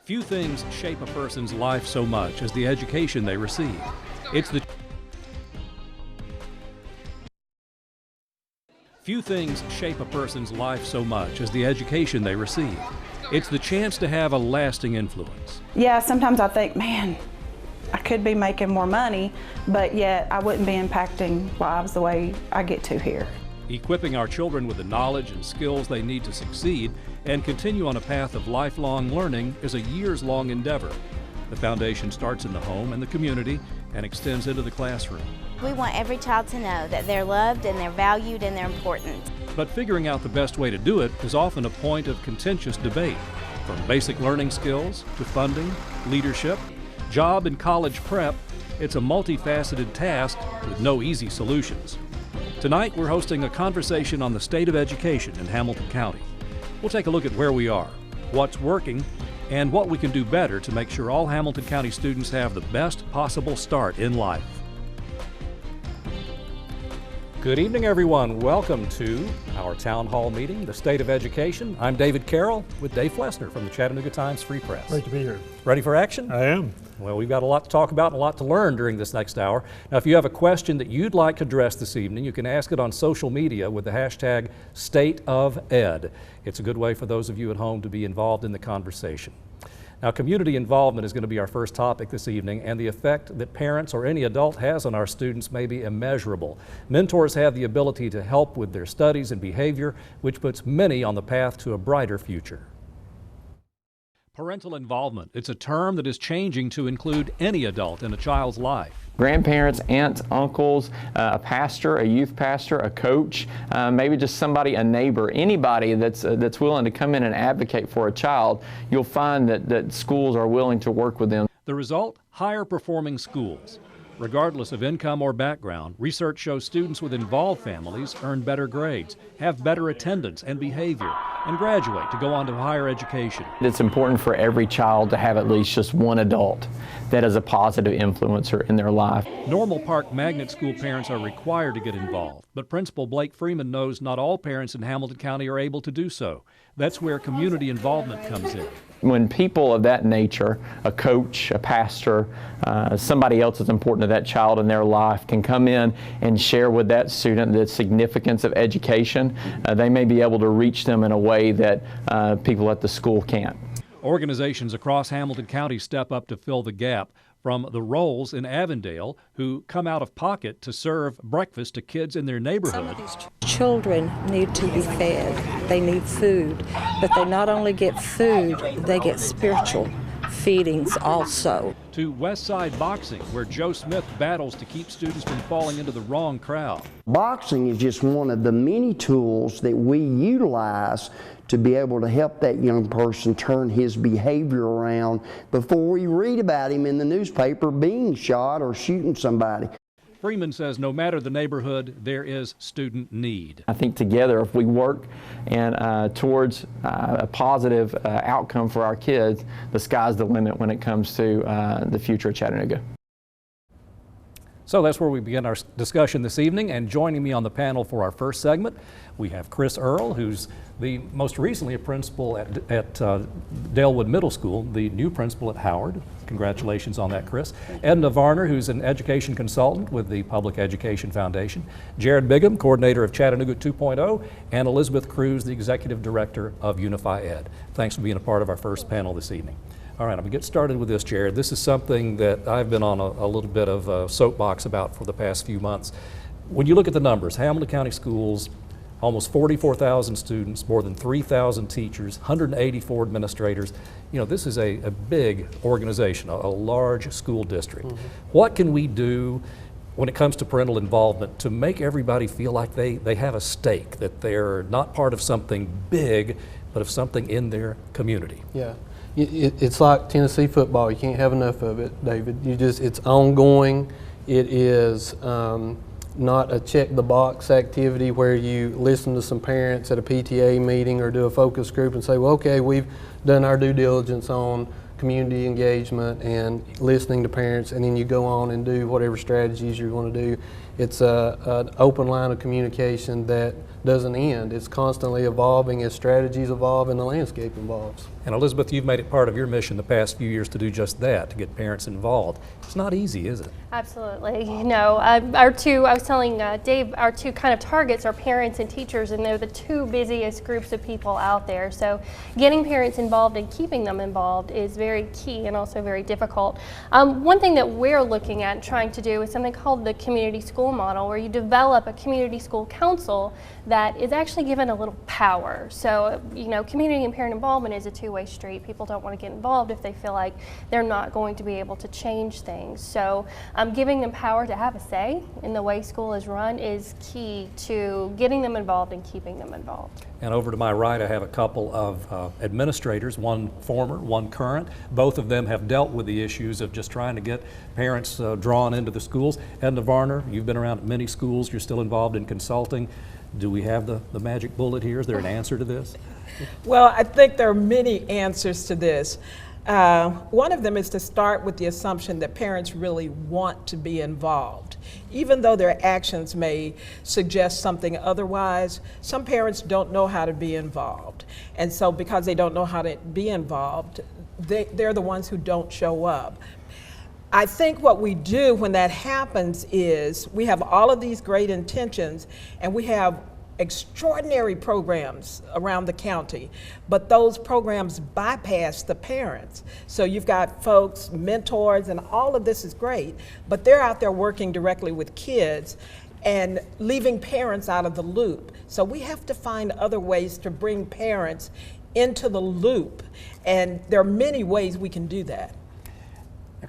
Few things shape a person's life so much as the education they receive. Few things shape a person's life so much as the education they receive. It's the chance to have a lasting influence. Yeah, sometimes I think, man, I could be making more money, but yet I wouldn't be impacting lives the way I get to here. Equipping our children with the knowledge and skills they need to succeed and continue on a path of lifelong learning is a years-long endeavor. The foundation starts in the home and the community and extends into the classroom. We want every child to know that they're loved and they're valued and they're important. But figuring out the best way to do it is often a point of contentious debate. From basic learning skills to funding, leadership, job and college prep, it's a multifaceted task with no easy solutions. Tonight, we're hosting a conversation on the state of education in Hamilton County. We'll take a look at where we are, what's working, and what we can do better to make sure all Hamilton County students have the best possible start in life. Good evening, everyone. Welcome to our town hall meeting, the State of Education. I'm David Carroll with Dave Flessner from the Chattanooga Times Free Press. Great to be here. Ready for action? I am. Well, we've got a lot to talk about and a lot to learn during this next hour. Now, if you have a question that you'd like to address this evening, you can ask it on social media with the hashtag StateOfEd. It's a good way for those of you at home to be involved in the conversation. Now, community involvement is going to be our first topic this evening, and the effect that parents or any adult has on our students may be immeasurable. Mentors have the ability to help with their studies and behavior, which puts many on the path to a brighter future. Parental involvement. It's a term that is changing to include any adult in a child's life. Grandparents, aunts, uncles, a pastor, a youth pastor, a coach, maybe just somebody, a neighbor, anybody that's willing to come in and advocate for a child, you'll find that schools are willing to work with them. The result? Higher performing schools. Regardless of income or background, research shows students with involved families earn better grades, have better attendance and behavior, and graduate to go on to higher education. It's important for every child to have at least just one adult that is a positive influencer in their life. Normal Park Magnet School parents are required to get involved, but Principal Blake Freeman knows not all parents in Hamilton County are able to do so. That's where community involvement comes in. When people of that nature, a coach, a pastor, somebody else that's important to that child in their life can come in and share with that student the significance of education, they may be able to reach them in a way that people at the school can't. Organizations across Hamilton County step up to fill the gap, from the Rolls in Avondale, who come out of pocket to serve breakfast to kids in their neighborhood. Children need to be fed. They need food, but they not only get food, they get spiritual feedings also. To Westside Boxing, where Joe Smith battles to keep students from falling into the wrong crowd. Boxing is just one of the many tools that we utilize to be able to help that young person turn his behavior around before we read about him in the newspaper being shot or shooting somebody. Freeman says no matter the neighborhood, there is student need. I think together, if we work and towards a positive outcome for our kids, the sky's the limit when it comes to the future of Chattanooga. So that's where we begin our discussion this evening, and joining me on the panel for our first segment, we have Chris Earl, who's the most recently a principal at Dalewood Middle School, the new principal at Howard. Congratulations on that, Chris. Edna Varner, who's an education consultant with the Public Education Foundation. Jared Bigham, coordinator of Chattanooga 2.0, and Elizabeth Cruz, the executive director of Unify Ed. Thanks for being a part of our first panel this evening. All right, I'm going to get started with this, Jared. This is something that I've been on a little bit of a soapbox about for the past few months. When you look at the numbers, Hamilton County Schools, almost 44,000 students, more than 3,000 teachers, 184 administrators. You know, this is a big organization, a large school district. Mm-hmm. What can we do when it comes to parental involvement to make everybody feel like they have a stake, that they're not part of something big, but of something in their community? Yeah. It's like Tennessee football. You can't have enough of it, David. It's ongoing. It is not a check the box activity where you listen to some parents at a PTA meeting or do a focus group and say, well, okay, we've done our due diligence on community engagement and listening to parents, and then you go on and do whatever strategies you're going to do. it's an open line of communication that doesn't end. It's constantly evolving as strategies evolve and the landscape evolves. And Elizabeth, you've made it part of your mission the past few years to do just that, to get parents involved. It's not easy, is it? Absolutely. No, I was telling Dave, our two kind of targets are parents and teachers, and they're the two busiest groups of people out there. So getting parents involved and keeping them involved is very key and also very difficult. One thing that we're looking at and trying to do is something called the community school model, where you develop a community school council that is actually given a little power. So, you know, community and parent involvement is a two-way street. People don't want to get involved if they feel like they're not going to be able to change things. So giving them power to have a say in the way school is run is key to getting them involved and keeping them involved. And over to my right, I have a couple of administrators, one former, one current. Both of them have dealt with the issues of just trying to get parents drawn into the schools. Edna Varner, you've been around at many schools, you're still involved in consulting. Do we have the magic bullet here? Is there an answer to this? Well, I think there are many answers to this. One of them is to start with the assumption that parents really want to be involved. Even though their actions may suggest something otherwise, some parents don't know how to be involved. And so because they don't know how to be involved, they're the ones who don't show up. I think what we do when that happens is we have all of these great intentions and we have extraordinary programs around the county, but those programs bypass the parents. So you've got folks, mentors, and all of this is great, but they're out there working directly with kids and leaving parents out of the loop. So we have to find other ways to bring parents into the loop, and there are many ways we can do that.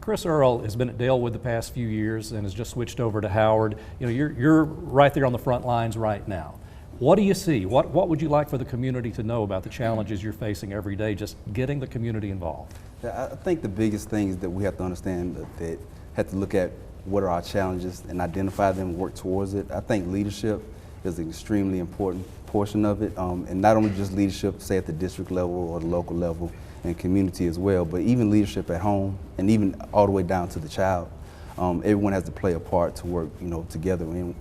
Chris Earl has been at Dalewood the past few years and has just switched over to Howard. You know, you're right there on the front lines right now. What do you see? What would you like for the community to know about the challenges you're facing every day, just getting the community involved? I think the biggest thing is that we have to understand that have to look at what are our challenges and identify them and work towards it. I think leadership is an extremely important portion of it, and not only just leadership, say at the district level or the local level, and community as well, but even leadership at home and even all the way down to the child. Everyone has to play a part to work, you know, together in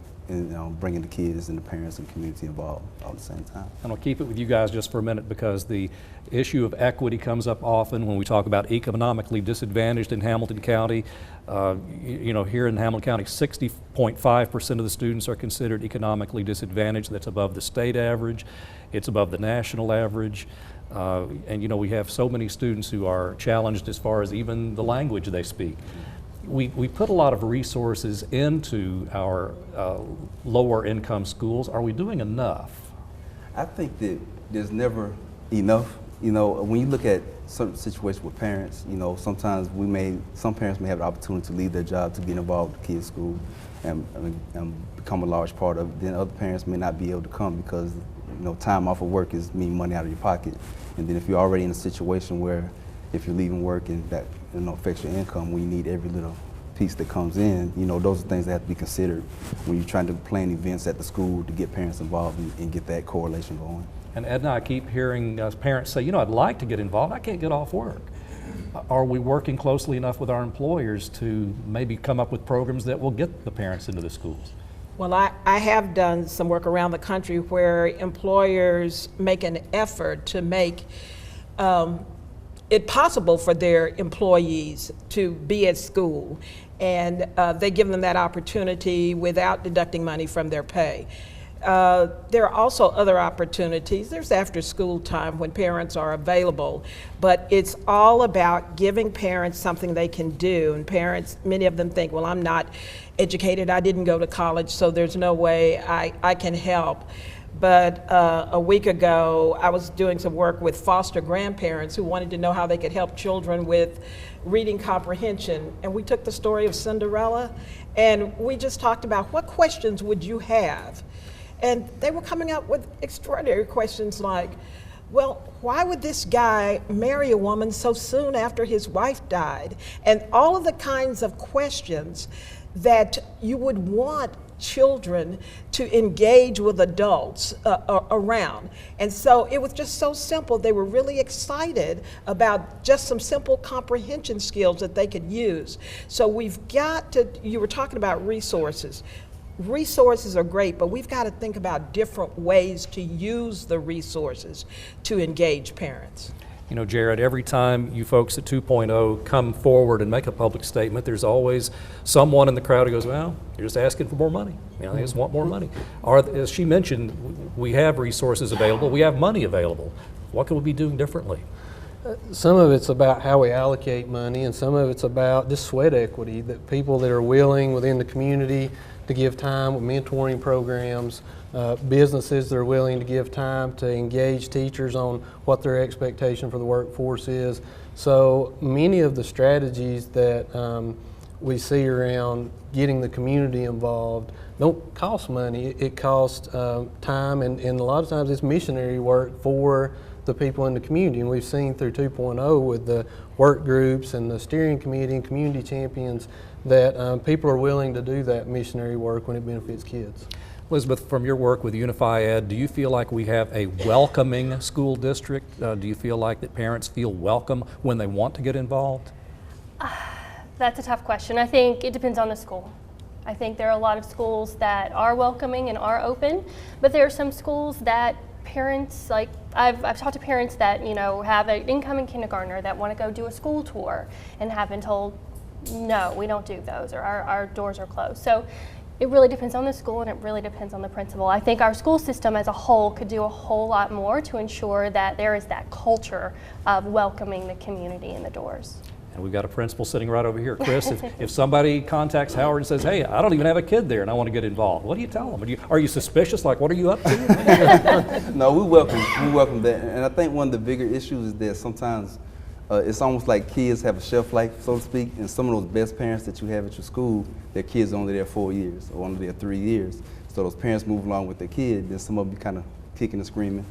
bringing the kids and the parents and community involved all at the same time. And I'll keep it with you guys just for a minute because the issue of equity comes up often when we talk about economically disadvantaged in Hamilton County. You know, here in Hamilton County, 60.5% of the students are considered economically disadvantaged. That's above the state average. It's above the national average. And you know, we have so many students who are challenged as far as even the language they speak. We put a lot of resources into our lower income schools. Are we doing enough? I think that there's never enough. You know, when you look at certain situations with parents, you know, sometimes some parents may have the opportunity to leave their job to get involved with the kids' school and become a large part of it. Then other parents may not be able to come because, you know, time off of work means money out of your pocket. And then if you're already in a situation where if you're leaving work and that, you know, affects your income, when you need every little piece that comes in, you know, those are things that have to be considered when you're trying to plan events at the school to get parents involved and get that correlation going. And Edna, I keep hearing parents say, you know, I'd like to get involved, I can't get off work. Are we working closely enough with our employers to maybe come up with programs that will get the parents into the schools? Well, I have done some work around the country where employers make an effort to make it possible for their employees to be at school, and they give them that opportunity without deducting money from their pay. There are also other opportunities. There's after school time when parents are available, but it's all about giving parents something they can do. And parents, many of them think, well, I'm not educated, I didn't go to college, so there's no way I can help. But a week ago, I was doing some work with foster grandparents who wanted to know how they could help children with reading comprehension. And we took the story of Cinderella, and we just talked about what questions would you have? And they were coming up with extraordinary questions like, well, why would this guy marry a woman so soon after his wife died? And all of the kinds of questions that you would want children to engage with adults around. And so it was just so simple. They were really excited about just some simple comprehension skills that they could use. So we've got to, you were talking about resources. resources are great, but we've got to think about different ways to use the resources to engage parents. You know, Jared, every time you folks at 2.0 come forward and make a public statement, there's always someone in the crowd who goes, well, you're just asking for more money. You know, they just want more money. Or, as she mentioned, we have resources available, we have money available. What can we be doing differently? Some of it's about how we allocate money, and some of it's about just sweat equity, that people that are willing within the community to give time with mentoring programs, businesses that are willing to give time to engage teachers on what their expectation for the workforce is. So many of the strategies that we see around getting the community involved don't cost money. It costs time, and a lot of times it's missionary work for the people in the community. And we've seen through 2.0 with the work groups and the steering committee and community champions that people are willing to do that missionary work when it benefits kids. Elizabeth, from your work with Unify Ed, do you feel like we have a welcoming school district? Do you feel like that parents feel welcome when they want to get involved? That's a tough question. I think it depends on the school. I think there are a lot of schools that are welcoming and are open, but there are some schools that parents, like I've talked to parents that, you know, have an incoming kindergartner that want to go do a school tour and have been told, no, we don't do those, or our doors are closed. So it really depends on the school, and it really depends on the principal. I think our school system as a whole could do a whole lot more to ensure that there is that culture of welcoming the community in the doors. And we've got a principal sitting right over here. Chris, if somebody contacts Howard and says, hey, I don't even have a kid there and I want to get involved, what do you tell them? Are you suspicious? Like, what are you up to? No, we welcome that. And I think one of the bigger issues is that sometimes it's almost like kids have a shelf life, so to speak, and some of those best parents that you have at your school, their kids are only there 4 years or only there 3 years. So those parents move along with their kid, then some of them kind of kicking and screaming,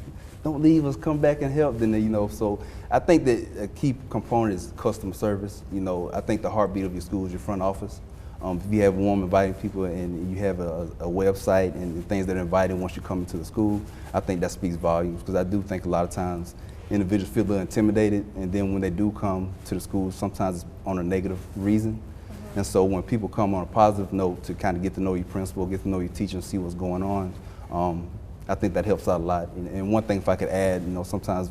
don't leave us, come back and help. Then, you know, so I think that a key component is customer service. You know, I think the heartbeat of your school is your front office. If you have warm, inviting people, and you have a website and things that are inviting once you come into the school, I think that speaks volumes, because I do think a lot of times individuals feel a little intimidated, and then when they do come to the school, sometimes it's on a negative reason. And so when people come on a positive note to kind of get to know your principal, get to know your teacher, and see what's going on, I think that helps out a lot. And one thing, if I could add, you know, sometimes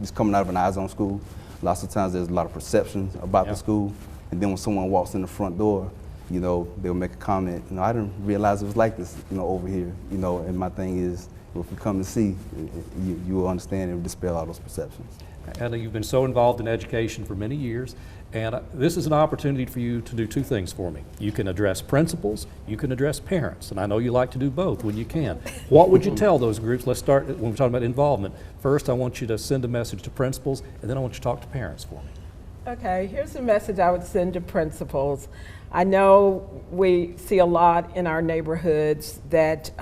just coming out of an I-Zone school, lots of times there's a lot of perceptions about the school, and then when someone walks in the front door, you know, they'll make a comment, you know, I didn't realize it was like this, you know, over here, you know, and my thing is, well, if you come and see, you will understand and dispel all those perceptions. Anna, you've been so involved in education for many years, and this is an opportunity for you to do two things for me. You can address principals, you can address parents, and I know you like to do both when you can. What would you tell those groups? Let's start when we're talking about involvement. First, I want you to send a message to principals, and then I want you to talk to parents for me. Okay, here's a message I would send to principals. I know we see a lot in our neighborhoods that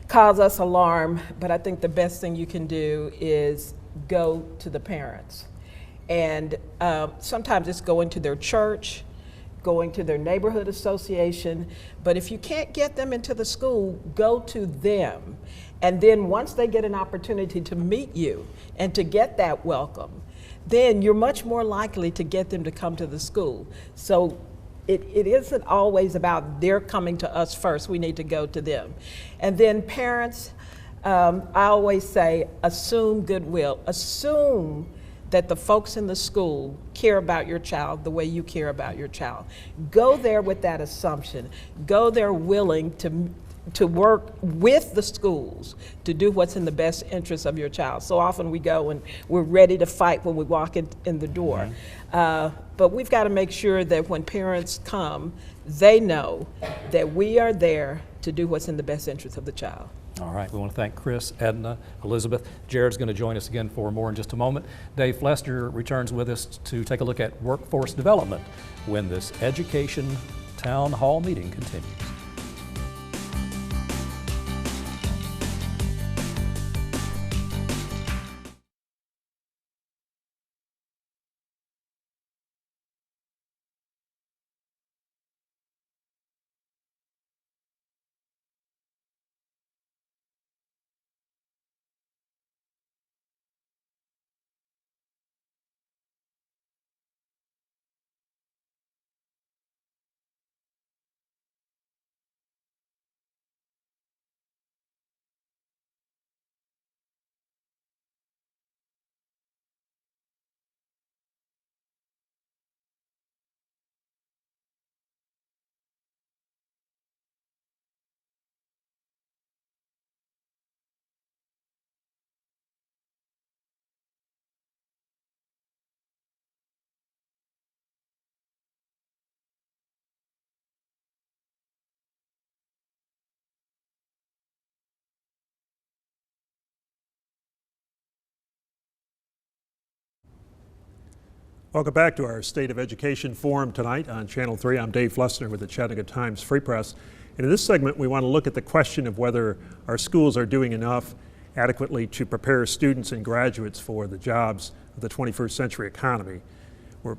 cause us alarm, but I think the best thing you can do is go to the parents. And sometimes it's going to their church, going to their neighborhood association, but if you can't get them into the school, go to them. And then once they get an opportunity to meet you and to get that welcome, then you're much more likely to get them to come to the school. So it isn't always about their coming to us first, we need to go to them. And then parents, I always say, assume goodwill. Assume that the folks in the school care about your child the way you care about your child. Go there with that assumption. Go there willing to work with the schools to do what's in the best interest of your child. So often we go and we're ready to fight when we walk in the door. But we've got to make sure that when parents come, they know that we are there to do what's in the best interest of the child. All right, we want to thank Chris, Edna, Elizabeth. Jared's going to join us again for more in just a moment. Dave Flester returns with us to take a look at workforce development when this education town hall meeting continues. Welcome back to our State of Education Forum tonight on Channel 3. I'm Dave Flessner with the Chattanooga Times Free Press. And in this segment, we want to look at the question of whether our schools are doing enough adequately to prepare students and graduates for the jobs of the 21st century economy. We're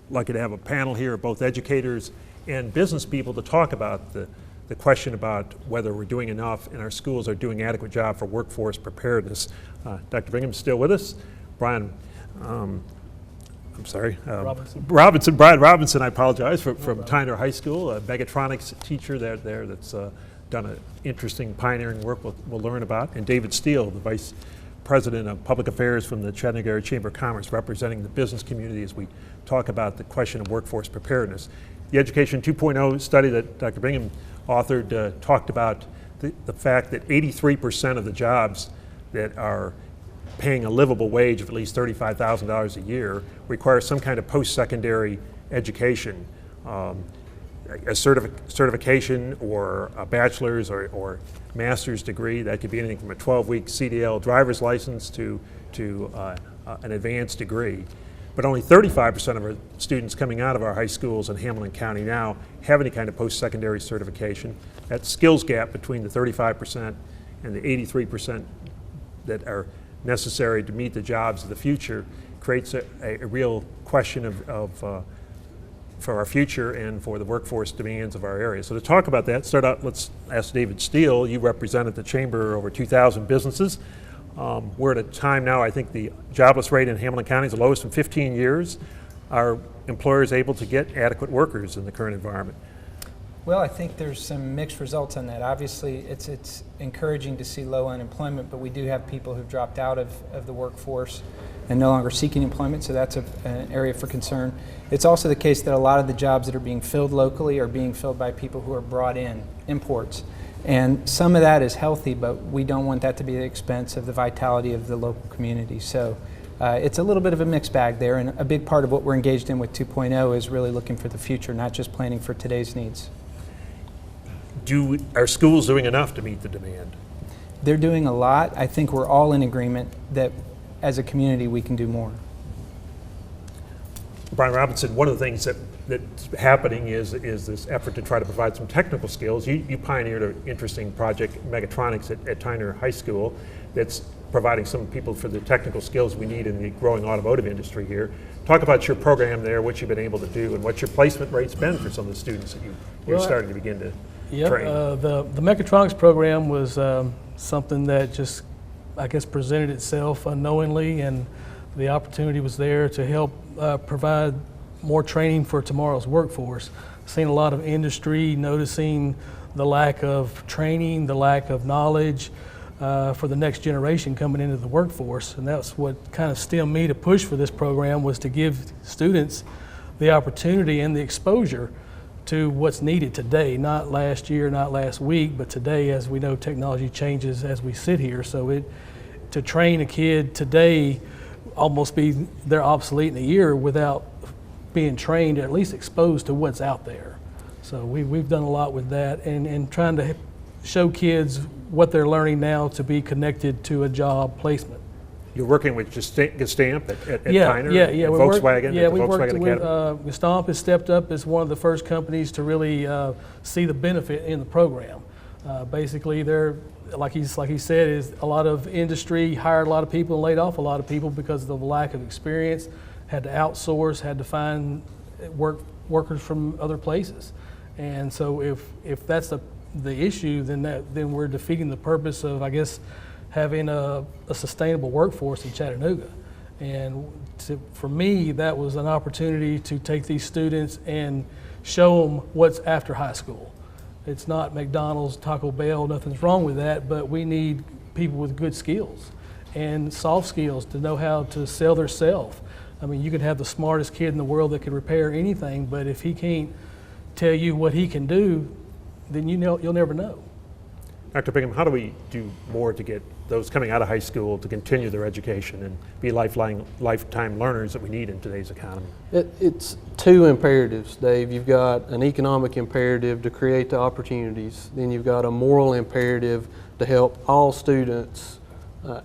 lucky to have a panel here of both educators and business people to talk about the question about whether we're doing enough and our schools are doing an adequate job for workforce preparedness. Dr. Bingham's still with us. Brian, Brian Robinson, I apologize, from Tyner High School, a mechatronics teacher there that's done an interesting pioneering work we'll learn about, and David Steele, the Vice President of Public Affairs from the Chattanooga Area Chamber of Commerce, representing the business community as we talk about the question of workforce preparedness. The Education 2.0 study that Dr. Bingham authored talked about the fact that 83% of the jobs that are paying a livable wage of at least $35,000 a year require some kind of post-secondary education, a certification or a bachelor's or master's degree. That could be anything from a 12-week CDL driver's license to an advanced degree. But only 35% of our students coming out of our high schools in Hamilton County now have any kind of post-secondary certification. That skills gap between the 35% and the 83% that are necessary to meet the jobs of the future creates a real question for our future and for the workforce demands of our area. So to talk about that, let's ask David Steele. You represented the Chamber over 2,000 businesses. We're at a time now, I think the jobless rate in Hamilton County is the lowest in 15 years. Are employers able to get adequate workers in the current environment? Well, I think there's some mixed results on that. Obviously, it's encouraging to see low unemployment, but we do have people who've dropped out of the workforce and no longer seeking employment, so that's an area for concern. It's also the case that a lot of the jobs that are being filled locally are being filled by people who are brought in, imports. And some of that is healthy, but we don't want that to be at the expense of the vitality of the local community. So it's a little bit of a mixed bag there, and a big part of what we're engaged in with 2.0 is really looking for the future, not just planning for today's needs. Are schools doing enough to meet the demand? They're doing a lot. I think we're all in agreement that as a community we can do more. Brian Robinson, one of the things that's happening is this effort to try to provide some technical skills. You pioneered an interesting project, mechatronics, at Tyner High School, that's providing some people for the technical skills we need in the growing automotive industry here. Talk about your program there, what you've been able to do, and what your placement rate's been for some of the students that you're starting to begin to train. The mechatronics program was something that just, I guess, presented itself unknowingly, and the opportunity was there to help provide more training for tomorrow's workforce. Seen a lot of industry noticing the lack of training, the lack of knowledge for the next generation coming into the workforce, and that's what kind of stemmed me to push for this program, was to give students the opportunity and the exposure to what's needed today, not last year, not last week, but today. As we know, technology changes as we sit here, so to train a kid today almost they're obsolete in a year without being trained, or at least exposed to what's out there. So we've done a lot with that, and trying to show kids what they're learning now to be connected to a job placement. You're working with Gestamp at yeah, Tyner, yeah, Volkswagen, we Volkswagen worked Academy? with Gestamp has stepped up as one of the first companies to really see the benefit in the program. Basically, they're, like he said, is a lot of industry hired a lot of people and laid off a lot of people because of the lack of experience, had to outsource, had to find workers from other places. And so if that's the issue, then we're defeating the purpose of, I guess, having a sustainable workforce in Chattanooga. And for me, that was an opportunity to take these students and show them what's after high school. It's not McDonald's, Taco Bell, nothing's wrong with that, but we need people with good skills and soft skills to know how to sell their self. I mean, you could have the smartest kid in the world that could repair anything, but if he can't tell you what he can do, then you'll never know. Dr. Bingham, how do we do more to get those coming out of high school to continue their education and be lifetime learners that we need in today's economy? It's two imperatives, Dave. You've got an economic imperative to create the opportunities. Then you've got a moral imperative to help all students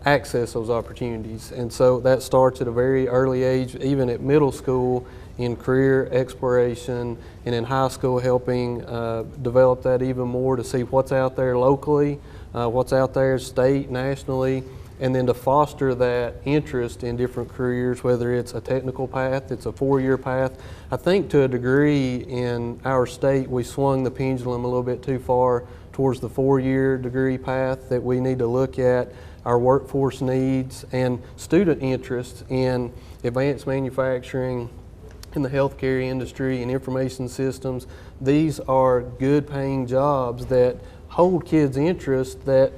access those opportunities. And so that starts at a very early age, even at middle school, in career exploration, and in high school helping develop that even more to see what's out there locally, what's out there state, nationally, and then to foster that interest in different careers, whether it's a technical path, it's a 4-year path. I think to a degree in our state we swung the pendulum a little bit too far towards the 4-year degree path, that we need to look at our workforce needs and student interest in advanced manufacturing, in the healthcare industry, and information systems. These are good paying jobs that hold kids' interest that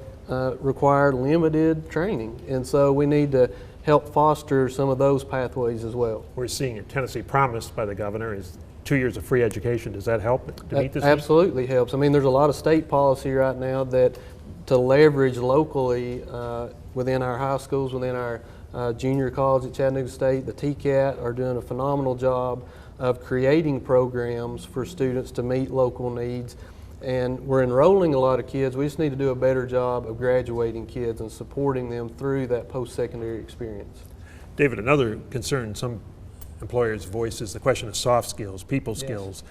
require limited training. And so we need to help foster some of those pathways as well. We're seeing in Tennessee promised by the governor is 2 years of free education. Does that help to meet this? Absolutely helps. I mean, there's a lot of state policy right now that to leverage locally within our high schools, within our junior college at Chattanooga State. The TCAT are doing a phenomenal job of creating programs for students to meet local needs. And we're enrolling a lot of kids. We just need to do a better job of graduating kids and supporting them through that post-secondary experience. David, another concern some employers voice is the question of soft skills, people skills.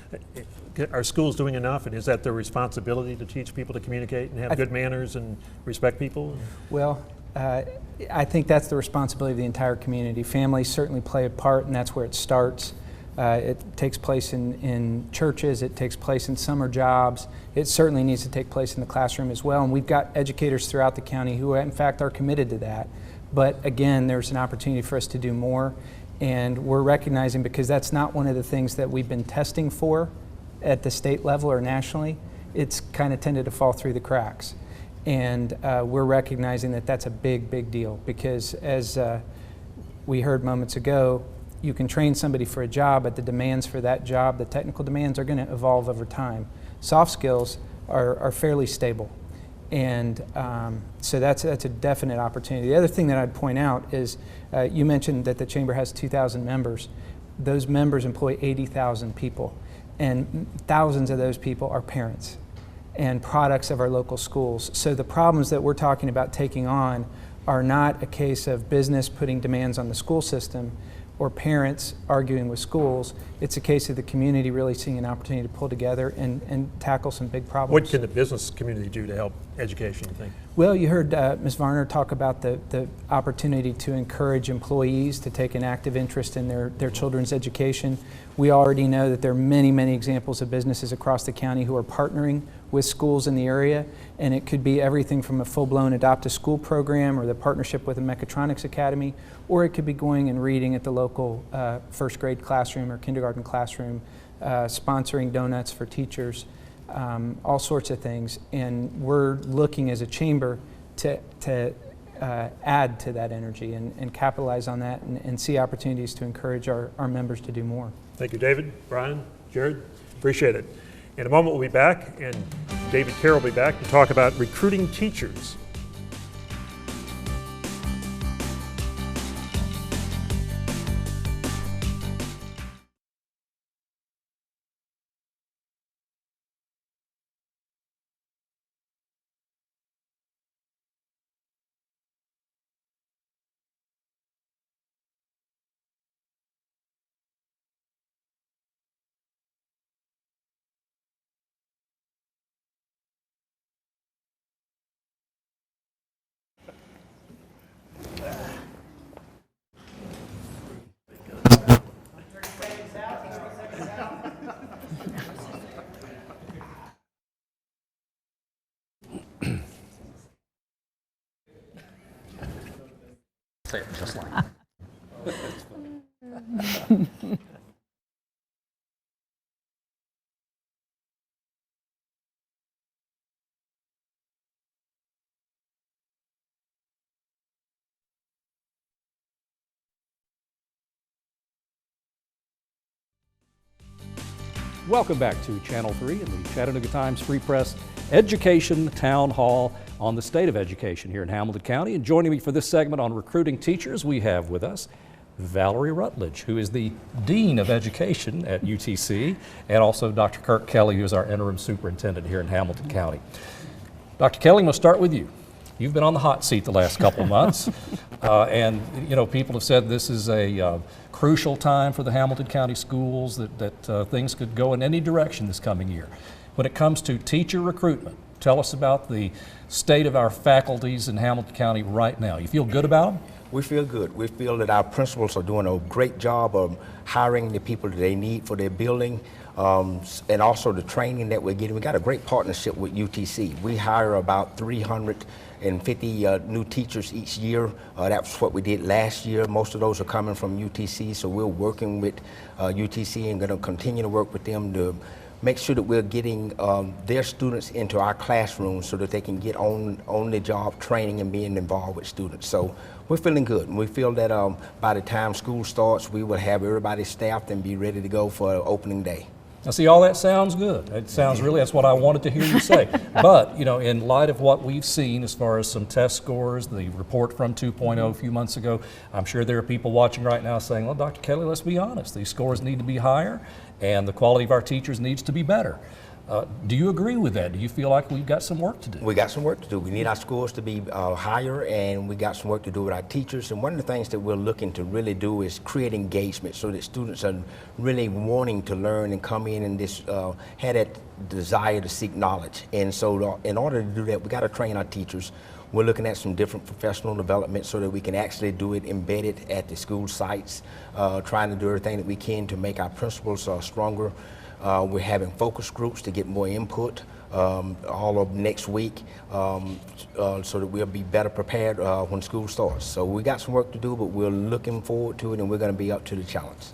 Are schools doing enough, and is that their responsibility to teach people to communicate and have good manners and respect people? Well, I think that's the responsibility of the entire community. Families certainly play a part, and that's where it starts. It takes place in churches, it takes place in summer jobs, it certainly needs to take place in the classroom as well. And we've got educators throughout the county who in fact are committed to that. But again, there's an opportunity for us to do more, and we're recognizing, because that's not one of the things that we've been testing for at the state level or nationally, it's kind of tended to fall through the cracks. And we're recognizing that that's a big, big deal, because as we heard moments ago, you can train somebody for a job, but the demands for that job, the technical demands, are going to evolve over time. Soft skills are fairly stable. And so that's a definite opportunity. The other thing that I'd point out is you mentioned that the Chamber has 2,000 members. Those members employ 80,000 people, and thousands of those people are parents and products of our local schools. So the problems that we're talking about taking on are not a case of business putting demands on the school system or parents arguing with schools. It's a case of the community really seeing an opportunity to pull together and tackle some big problems. What can the business community do to help education, you think? Well, you heard Ms. Varner talk about the opportunity to encourage employees to take an active interest in their children's education. We already know that there are many, many examples of businesses across the county who are partnering with schools in the area, and it could be everything from a full-blown Adopt a School program or the partnership with a mechatronics academy, or it could be going and reading at the local first grade classroom or kindergarten classroom, sponsoring donuts for teachers, all sorts of things. And we're looking as a chamber to add to that energy and capitalize on that and see opportunities to encourage our members to do more. Thank you, David, Brian, Jared, appreciate it. In a moment we'll be back, and David Carroll will be back to talk about recruiting teachers. Say it just like Welcome back to Channel 3 and the Chattanooga Times Free Press Education Town Hall on the state of education here in Hamilton County. And joining me for this segment on recruiting teachers, we have with us Valerie Rutledge, who is the Dean of Education at UTC, and also Dr. Kirk Kelly, who is our interim superintendent here in Hamilton County. Dr. Kelly, I'm going to start with you. You've been on the hot seat the last couple of months, and you know, people have said this is a crucial time for the Hamilton County schools, that things could go in any direction this coming year. When it comes to teacher recruitment, tell us about the state of our faculties in Hamilton County right now. You feel good about them? We feel good. We feel that our principals are doing a great job of hiring the people that they need for their building, and also the training that we're getting. We got a great partnership with UTC. We hire about 350 new teachers each year. That's what we did last year. Most of those are coming from UTC, so we're working with UTC and going to continue to work with them to make sure that we're getting their students into our classrooms so that they can get on the job training and being involved with students. So we're feeling good, and we feel that by the time school starts, we will have everybody staffed and be ready to go for opening day. Now see, all that sounds good. It sounds really, that's what I wanted to hear you say. But, you know, in light of what we've seen as far as some test scores, the report from 2.0 a few months ago, I'm sure there are people watching right now saying, well, Dr. Kelly, let's be honest, these scores need to be higher and the quality of our teachers needs to be better. Do you agree with that? Do you feel like we've got some work to do? We got some work to do. We need our scores to be higher, and we got some work to do with our teachers. And one of the things that we're looking to really do is create engagement so that students are really wanting to learn and come in and have that desire to seek knowledge. And so in order to do that, we got to train our teachers. We're looking at some different professional development so that we can actually do it embedded at the school sites, trying to do everything that we can to make our principals stronger. We're having focus groups to get more input all of next week so that we'll be better prepared when school starts. So we got some work to do, but we're looking forward to it, and we're going to be up to the challenge.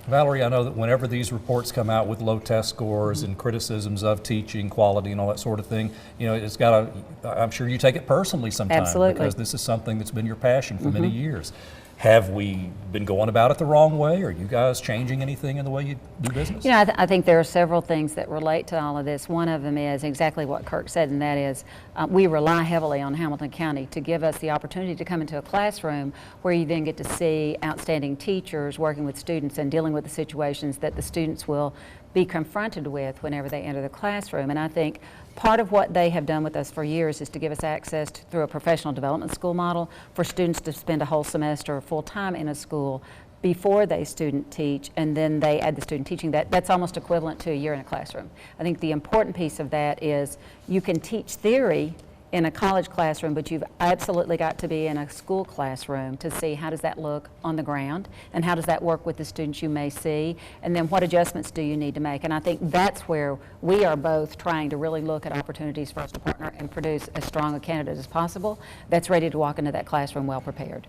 Valerie, I know that whenever these reports come out with low test scores and criticisms of teaching quality and all that sort of thing, you know, it's got I'm sure you take it personally sometimes. Absolutely. Because this is something that's been your passion for many years. Have we been going about it the wrong way? Are you guys changing anything in the way you do business? You know, I think there are several things that relate to all of this. One of them is exactly what Kirk said, and that is we rely heavily on Hamilton County to give us the opportunity to come into a classroom where you then get to see outstanding teachers working with students and dealing with the situations that the students will be confronted with whenever they enter the classroom. And I think part of what they have done with us for years is to give us access through a professional development school model for students to spend a whole semester full-time in a school before they student teach, and then they add the student teaching. That's almost equivalent to a year in a classroom. I think the important piece of that is you can teach theory in a college classroom, but you've absolutely got to be in a school classroom to see how does that look on the ground and how does that work with the students you may see, and then what adjustments do you need to make. And I think that's where we are both trying to really look at opportunities for us to partner and produce as strong a candidate as possible that's ready to walk into that classroom well prepared.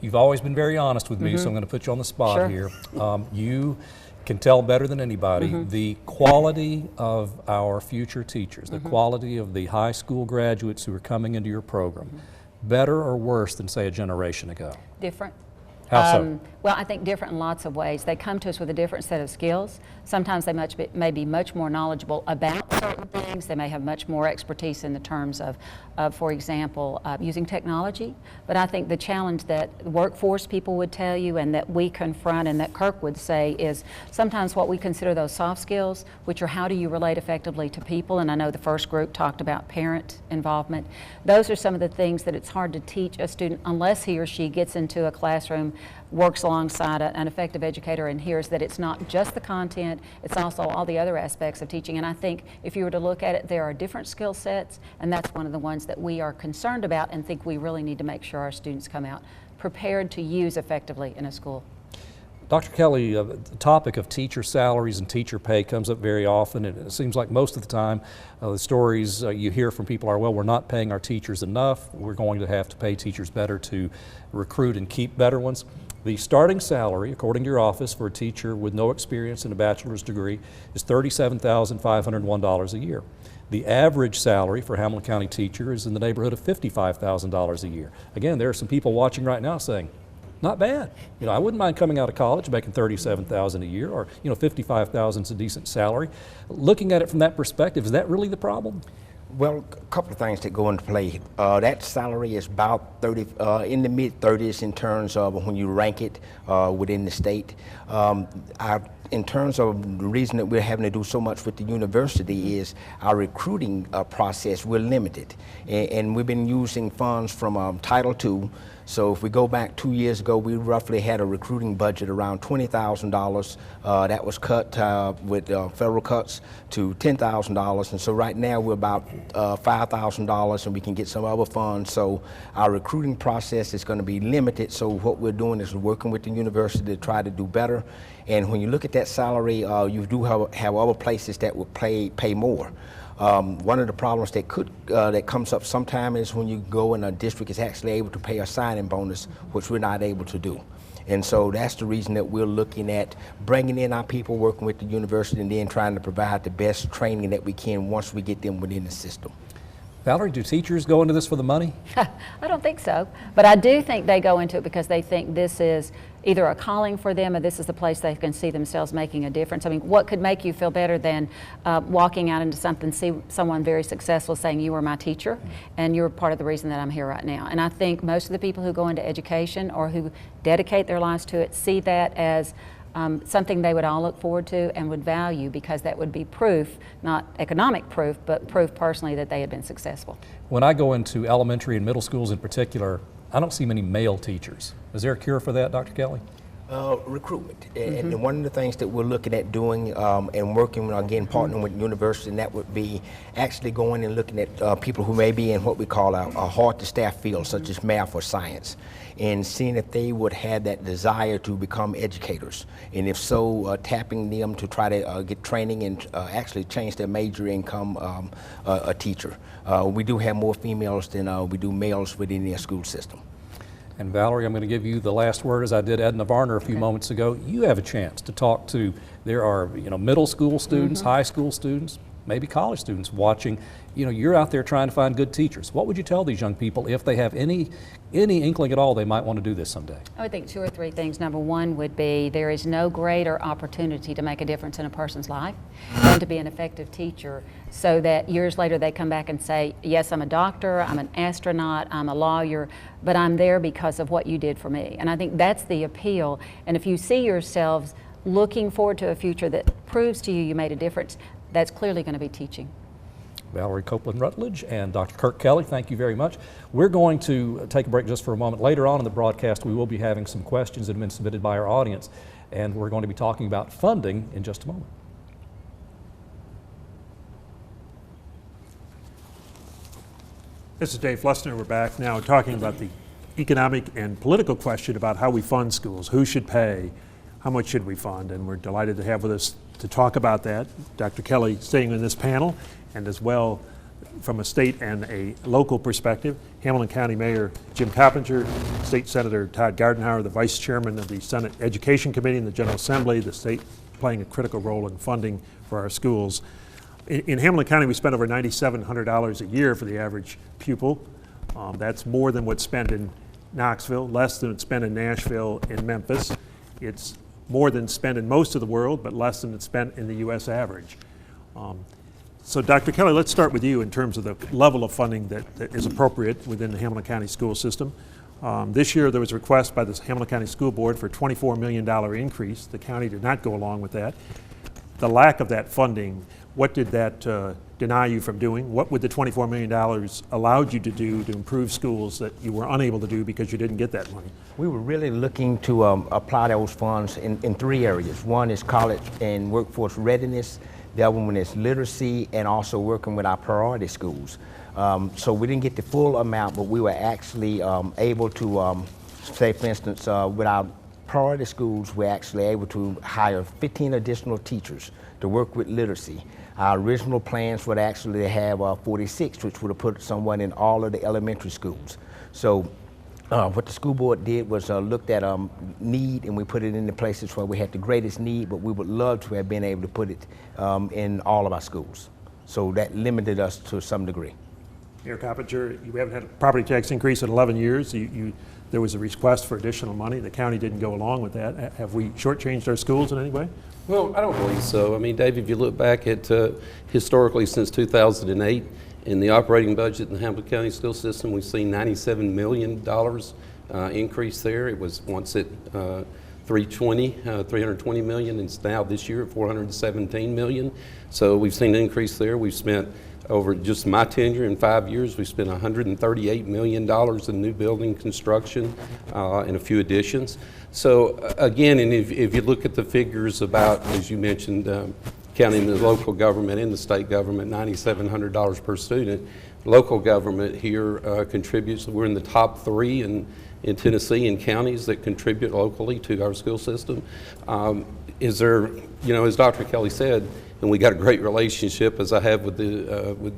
You've always been very honest with me, so I'm going to put you on the spot here. You can tell better than anybody the quality of our future teachers, the quality of the high school graduates who are coming into your program, better or worse than, say, a generation ago? Different. How so? Well, I think different in lots of ways. They come to us with a different set of skills. Sometimes they may be much more knowledgeable about certain things. They may have much more expertise in the terms of for example, using technology. But I think the challenge that workforce people would tell you and that we confront and that Kirk would say is sometimes what we consider those soft skills, which are how do you relate effectively to people. And I know the first group talked about parent involvement. Those are some of the things that it's hard to teach a student unless he or she gets into a classroom, works alongside an effective educator and hears that it's not just the content, it's also all the other aspects of teaching. And I think if you were to look at it, there are different skill sets, and that's one of the ones that we are concerned about and think we really need to make sure our students come out prepared to use effectively in a school. Dr. Kelly, the topic of teacher salaries and teacher pay comes up very often, and it seems like most of the time the stories you hear from people are, well, we're not paying our teachers enough, we're going to have to pay teachers better to recruit and keep better ones. The starting salary, according to your office, for a teacher with no experience and a bachelor's degree is $37,501 a year. The average salary for a Hamilton County teacher is in the neighborhood of $55,000 a year. Again, there are some people watching right now saying, not bad. You know, I wouldn't mind coming out of college making $37,000 a year, or you know, $55,000 is a decent salary. Looking at it from that perspective, is that really the problem? Well, a couple of things that go into play. That salary is about in the mid-30s in terms of when you rank it within the state. Our in terms of the reason that we're having to do so much with the university is our recruiting process, we're limited. And we've been using funds from Title II. So if we go back 2 years ago, we roughly had a recruiting budget around $20,000. That was cut with federal cuts to $10,000. And so right now we're about $5,000 and we can get some other funds. So our recruiting process is going to be limited. So what we're doing is working with the university to try to do better. And when you look at that salary, you do have other places that will pay more. One of the problems that comes up sometime is when you go and a district is actually able to pay a signing bonus, which we're not able to do. And so that's the reason that we're looking at bringing in our people, working with the university, and then trying to provide the best training that we can once we get them within the system. Valerie, do teachers go into this for the money? I don't think so, but I do think they go into it because they think this is either a calling for them or this is the place they can see themselves making a difference. I mean, what could make you feel better than walking out into something, see someone very successful saying, you were my teacher and you're part of the reason that I'm here right now. And I think most of the people who go into education or who dedicate their lives to it see that as something they would all look forward to and would value, because that would be proof, not economic proof, but proof personally that they had been successful. When I go into elementary and middle schools in particular, I don't see many male teachers. Is there a cure for that, Dr. Kelly? Recruitment. And one of the things that we're looking at doing and working, again, partnering with the university, and that would be actually going and looking at people who may be in what we call a hard-to-staff field, such as math or science, and seeing if they would have that desire to become educators. And if so, tapping them to try to get training and actually change their major and become a teacher. We do have more females than we do males within the school system. And Valerie, I'm going to give you the last word, as I did Edna Varner a few moments ago. You have a chance to talk to, there are middle school students, high school students, maybe college students watching. You're out there trying to find good teachers. What would you tell these young people if they have any inkling at all they might want to do this someday? I would think 2 or 3 things. Number one would be there is no greater opportunity to make a difference in a person's life than to be an effective teacher, so that years later they come back and say, yes, I'm a doctor, I'm an astronaut, I'm a lawyer, but I'm there because of what you did for me. And I think that's the appeal. And if you see yourselves looking forward to a future that proves to you you made a difference, that's clearly going to be teaching. Valerie Copeland Rutledge and Dr. Kirk Kelly, thank you very much. We're going to take a break just for a moment. Later on in the broadcast, we will be having some questions that have been submitted by our audience, and we're going to be talking about funding in just a moment. This is Dave Flessner. We're back now talking about the economic and political question about how we fund schools, who should pay, how much should we fund, and we're delighted to have with us to talk about that Dr. Kelly staying in this panel, and as well from a state and a local perspective, Hamilton County Mayor Jim Coppinger, State Senator Todd Gardenhauer, the Vice Chairman of the Senate Education Committee in the General Assembly, the state playing a critical role in funding for our schools. In Hamilton County, we spend over $9,700 a year for the average pupil. That's more than what's spent in Knoxville, less than what's spent in Nashville and Memphis. It's more than spent in most of the world, but less than it's spent in the U.S. average. So Dr. Kelly, let's start with you in terms of the level of funding that is appropriate within the Hamilton County school system. This year there was a request by the Hamilton County School Board for a $24 million increase. The county did not go along with that. The lack of that funding, what did that deny you from doing? What would the $24 million allowed you to do to improve schools that you were unable to do because you didn't get that money? We were really looking to apply those funds in 3 areas. One is college and workforce readiness. The other one is literacy, and also working with our priority schools. So we didn't get the full amount, but we were actually able to, say for instance, with our priority schools, we're actually able to hire 15 additional teachers to work with literacy. Our original plans would actually have 46, which would have put someone in all of the elementary schools. So what the school board did was looked at need, and we put it in the places where we had the greatest need, but we would love to have been able to put it in all of our schools. So that limited us to some degree. Mayor Coppinger, you haven't had a property tax increase in 11 years. There was a request for additional money. The county didn't go along with that. Have we shortchanged our schools in any way? Well, I don't believe so. I mean, Dave, if you look back at historically since 2008, in the operating budget in the Hamilton County school system, we've seen $97 million increase there. It was once at $3 320 million, and it's now this year at 417 million. So we've seen an increase there. We've spent over just my tenure in 5 years, we spent $138 million in new building construction and a few additions. So again, and if you look at the figures about, as you mentioned, counting the local government and the state government, $9,700 per student. Local government here contributes. We're in the top 3 in Tennessee in counties that contribute locally to our school system. Is there, you know, as Dr. Kelly said, and we got a great relationship, as I have with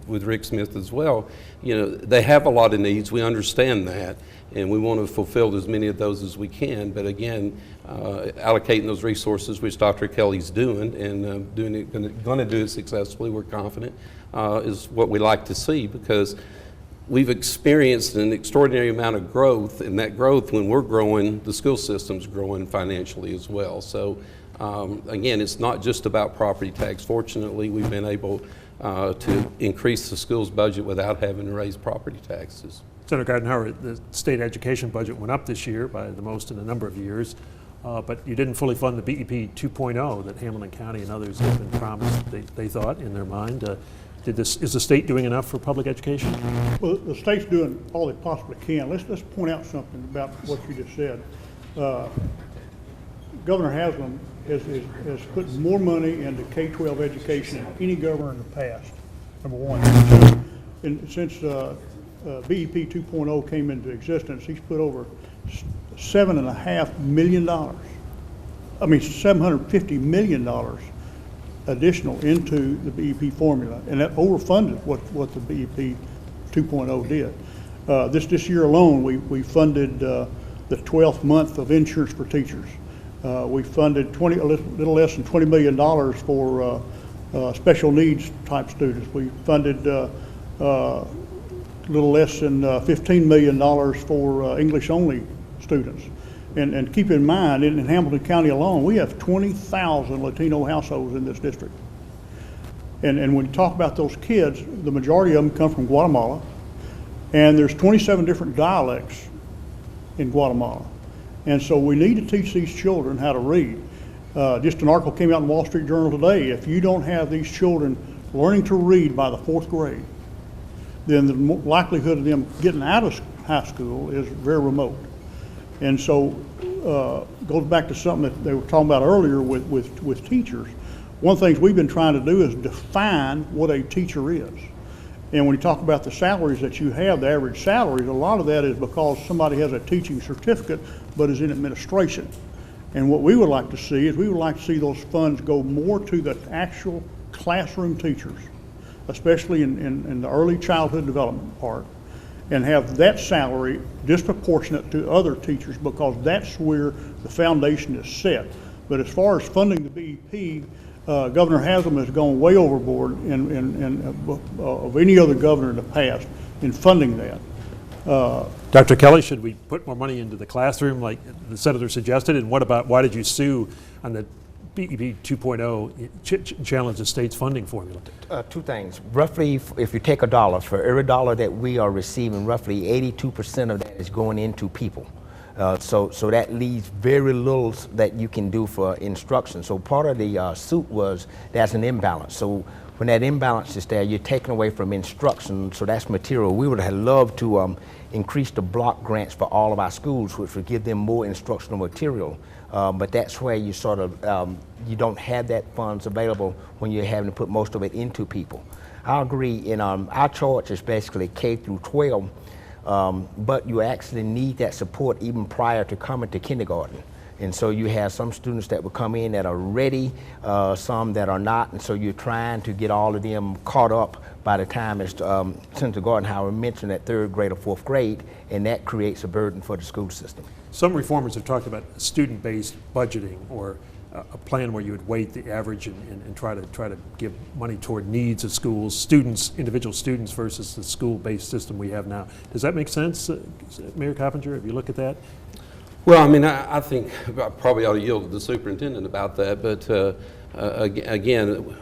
with Rick Smith as well. You know, they have a lot of needs. We understand that, and we want to fulfill as many of those as we can. But again, allocating those resources, which Dr. Kelly's doing, and going to do it successfully, we're confident, is what we like to see, because we've experienced an extraordinary amount of growth, and that growth, when we're growing, the school system's growing financially as well. So. Again, it's not just about property tax. Fortunately, we've been able to increase the school's budget without having to raise property taxes. Senator Gardenhauer, the state education budget went up this year by the most in a number of years, but you didn't fully fund the BEP 2.0 that Hamilton County and others have been promised, they thought, in their mind. Is the state doing enough for public education? Well, the state's doing all they possibly can. Let's point out something about what you just said. Governor Haslam has put more money into K-12 education than any governor in the past, number one. And since BEP 2.0 came into existence, he's put over $7.5 million, $750 million additional into the BEP formula, and that overfunded what the BEP 2.0 did. This year alone, we funded the 12th month of insurance for teachers. We funded a little less than $20 million for special needs type students. We funded a little less than $15 million for English only students. And keep in mind, in Hamilton County alone, we have 20,000 Latino households in this district. And when you talk about those kids, the majority of them come from Guatemala, and there's 27 different dialects in Guatemala. And so we need to teach these children how to read. Just an article came out in the Wall Street Journal today. If you don't have these children learning to read by the 4th grade, then the likelihood of them getting out of high school is very remote. And so goes back to something that they were talking about earlier with teachers. One of the things we've been trying to do is define what a teacher is. And when you talk about the salaries that you have, the average salaries, a lot of that is because somebody has a teaching certificate but is in administration. And what we would like to see is we would like to see those funds go more to the actual classroom teachers, especially in the early childhood development part, and have that salary disproportionate to other teachers, because that's where the foundation is set. But as far as funding the BEP, Governor Haslam has gone way overboard of any other governor in the past in funding that. Dr. Kelly, should we put more money into the classroom like the senator suggested? And what about, why did you sue on the BEP 2.0 challenge the state's funding formula? 2 things. Roughly, if you take $1, for every dollar that we are receiving, roughly 82% of that is going into people. So that leaves very little that you can do for instruction. So part of the suit was that's an imbalance. So when that imbalance is there, you're taking away from instruction, so that's material. We would have loved to increase the block grants for all of our schools, which would give them more instructional material. But that's where you sort of, you don't have that funds available when you're having to put most of it into people. I agree, in our charge is basically K through 12, but you actually need that support even prior to coming to kindergarten. And so you have some students that will come in that are ready, some that are not, and so you're trying to get all of them caught up by the time, as Senator Gardenhauer mentioned, at 3rd grade or 4th grade, and that creates a burden for the school system. Some reformers have talked about student-based budgeting, or a plan where you would weight the average and try to give money toward needs of schools, individual students versus the school-based system we have now. Does that make sense, Mayor Coppinger, if you look at that? Well, I mean, I think I probably ought to yield to the superintendent about that, but again,